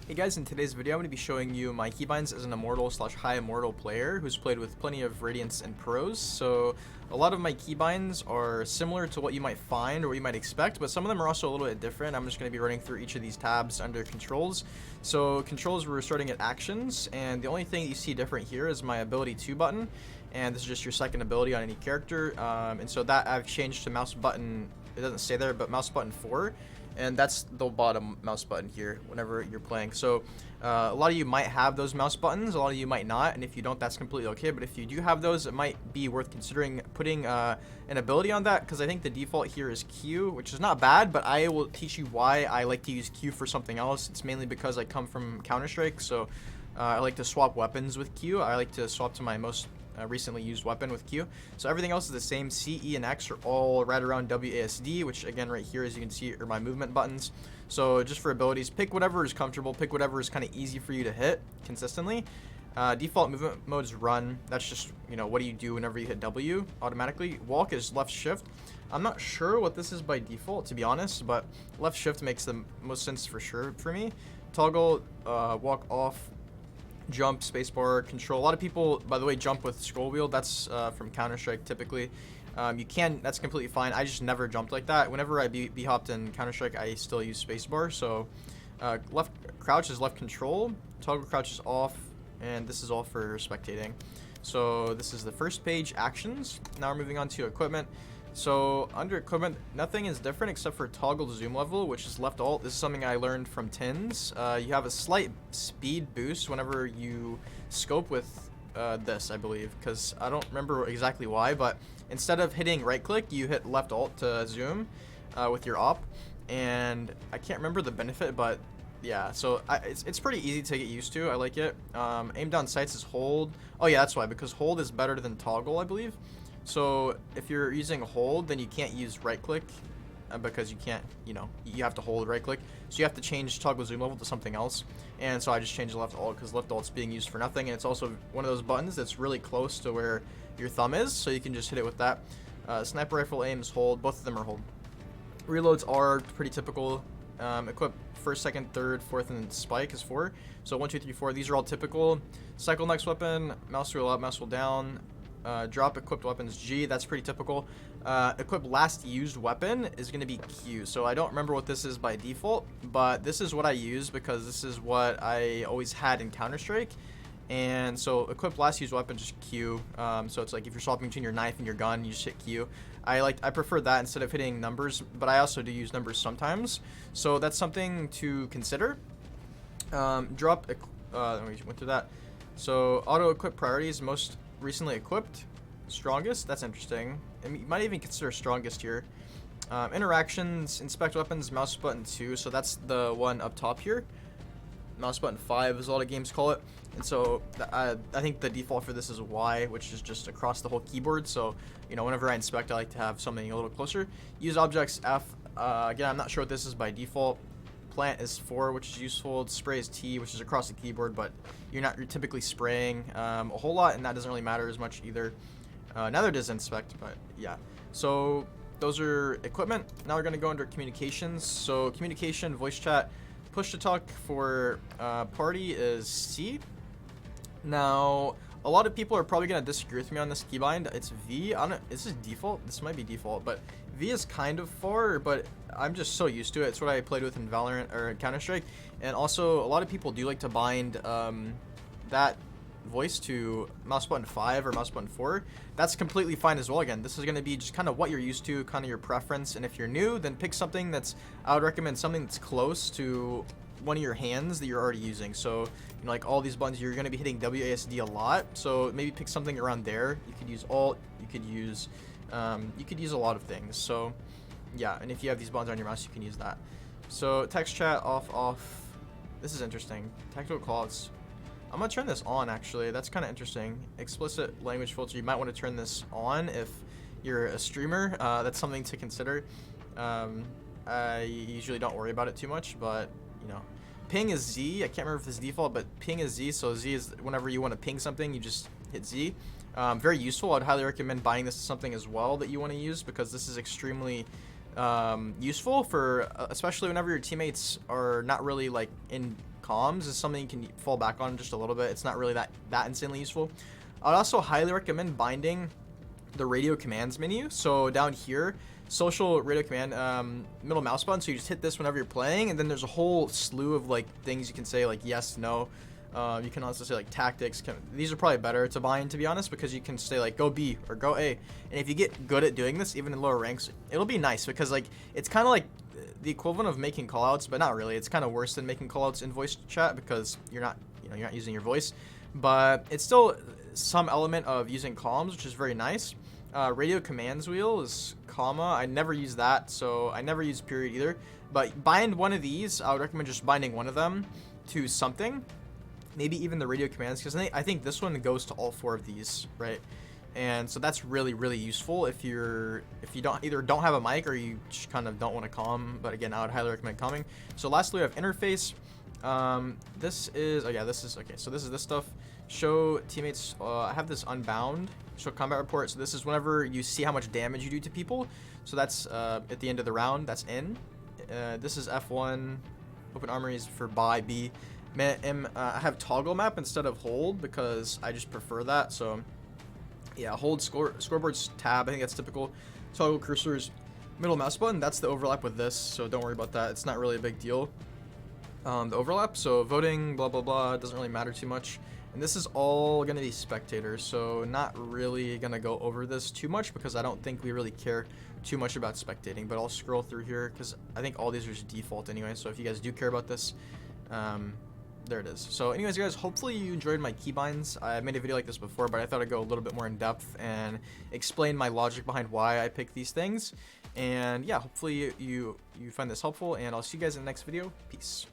Hey guys, in today's video I'm going to be showing you my keybinds as an immortal slash high immortal player who's played with plenty of Radiants and Pros. So a lot of my keybinds are similar to what you might find or what you might expect, but some of them are also a little bit different. I'm just going to be running through each of these tabs under controls. So controls, we're starting at actions, and the only thing you see different here is my ability 2 button, and this is just your second ability on any character. And so that I've changed to mouse button, it doesn't say there, but mouse button 4. And that's the bottom mouse button here whenever you're playing. So a lot of you might have those mouse buttons, a lot of you might not, and if you don't, that's completely okay. But if you do have those, it might be worth considering putting an ability on that, because I think the default here is Q, which is not bad, but I will teach you why I like to use Q for something else. It's mainly because I come from Counter-Strike, so I like to swap weapons with Q. I like to swap to my most recently used weapon with Q. So everything else is the same. C, E, and X are all right around WASD, which again right here, as you can see, are my movement buttons. So just for abilities, pick whatever is comfortable, pick whatever is kind of easy for you to hit consistently. Default movement mode is run. That's just, you know, what do you do whenever you hit W automatically. Walk is left shift. I'm not sure what this is by default, to be honest, but left shift makes the most sense for sure for me. Toggle, walk off, jump, spacebar, control. A lot of people, by the way, jump with scroll wheel. That's from Counter-Strike typically. You can, that's completely fine. I just never jumped like that. Whenever I B-hopped in Counter-Strike, I still use spacebar. So left crouch is left control, toggle crouch is off, and this is all for spectating. So this is the first page, actions. Now we're moving on to equipment. So under equipment, nothing is different except for toggle zoom level, which is left alt. This is something I learned from Tins. You have a slight speed boost whenever you scope with this, I believe, because I don't remember exactly why, but instead of hitting right click, you hit left alt to zoom with your op, and I can't remember the benefit, but yeah, so it's pretty easy to get used to. I like it. Aim down sights is hold. Oh yeah, that's why, because hold is better than toggle, I believe. So if you're using hold, then you can't use right click because you can't, you know, you have to hold right click. So you have to change toggle zoom level to something else. And so I just changed left alt because left alt's being used for nothing. And it's also one of those buttons that's really close to where your thumb is. So you can just hit it with that. Sniper rifle aim is hold. Both of them are hold. Reloads are pretty typical. Equip first, second, third, fourth, and then spike is 4. So 1, 2, 3, 4. These are all typical. Cycle next weapon. Mouse wheel up, mouse wheel down. Drop equipped weapons G, that's pretty typical. Equip last used weapon is going to be Q. So I don't remember what this is by default, but this is what I use because this is what I always had in Counter-Strike. And so equip last used weapon, just Q. So it's like if you're swapping between your knife and your gun, you just hit Q. I prefer that instead of hitting numbers, but I also do use numbers sometimes. So that's something to consider. We went through that. So auto equip priorities, most recently equipped, strongest, that's interesting. And you might even consider strongest here. Interactions, inspect weapons, mouse button 2, so that's the one up top here. Mouse button 5 is a lot of games call it. And so I think the default for this is Y, which is just across the whole keyboard. So, you know, whenever I inspect, I like to have something a little closer. Use objects F. Again, I'm not sure what this is by default. Plant is 4, which is useful. Spray is T, which is across the keyboard, but you're typically spraying a whole lot, and that doesn't really matter as much either. Neither does inspect, but yeah. So those are equipment. Now we're going to go under communications. So communication, voice chat, push to talk for party is C. Now, a lot of people are probably going to disagree with me on this keybind. It's V. I don't, this is default. This might be default, but V is kind of far, but I'm just so used to it. It's what I played with in Valorant or Counter-Strike. And also, a lot of people do like to bind that voice to mouse button 5 or mouse button 4. That's completely fine as well. Again, this is going to be just kind of what you're used to, kind of your preference. And if you're new, then pick something that's, I would recommend something that's close to one of your hands that you're already using. So, you know, like all these buttons, you're going to be hitting WASD a lot. So maybe pick something around there. You could use alt, you could use a lot of things. So yeah, and if you have these buttons on your mouse, you can use that. So text chat off. This is interesting. Tactical callouts. I'm gonna turn this on actually. That's kind of interesting. Explicit language filter. You might want to turn this on if you're a streamer. That's something to consider. I usually don't worry about it too much, but you know, ping is Z. I can't remember if this is default, but ping is Z. So Z is whenever you want to ping something, you just hit Z. Very useful. I'd highly recommend buying this as something as well that you want to use, because this is extremely useful for especially whenever your teammates are not really like in comms is something you can fall back on just a little bit. It's not really that insanely useful. I'd also highly recommend binding the radio commands menu. So down here, social radio command, middle mouse button. So you just hit this whenever you're playing, and then there's a whole slew of like things you can say, like yes, no. You can also say like tactics. These are probably better to bind, to be honest, because you can say like go B or go A. And if you get good at doing this, even in lower ranks, it'll be nice, because like it's kind of like the equivalent of making callouts, but not really. It's kind of worse than making callouts in voice chat, because you're not using your voice, but it's still some element of using comms, which is very nice. Radio commands wheel is comma. I never use that, so I never use period either. But bind one of these. I would recommend just binding one of them to something. Maybe even the radio commands, because I think this one goes to all 4 of these, right? And so that's really, really useful if you don't have a mic, or you just kind of don't want to comm. But again, I would highly recommend comming. So lastly, we have interface. This is okay. So this is this stuff. Show teammates. I have this unbound. Show combat report. So this is whenever you see how much damage you do to people. So that's at the end of the round. That's in. This is F1. Open armories for buy B. I have toggle map instead of hold, because I just prefer that. So yeah, hold scoreboard's tab. I think that's typical. Toggle cursors, middle mouse button. That's the overlap with this, so don't worry about that. It's not really a big deal. The overlap. So voting, blah blah blah, doesn't really matter too much. And this is all gonna be spectators, so not really gonna go over this too much, because I don't think we really care too much about spectating. But I'll scroll through here, because I think all these are just default anyway. So if you guys do care about this, there it is. So anyways, guys, hopefully you enjoyed my keybinds. I made a video like this before, but I thought I'd go a little bit more in depth and explain my logic behind why I pick these things. And yeah, hopefully you find this helpful, and I'll see you guys in the next video. Peace.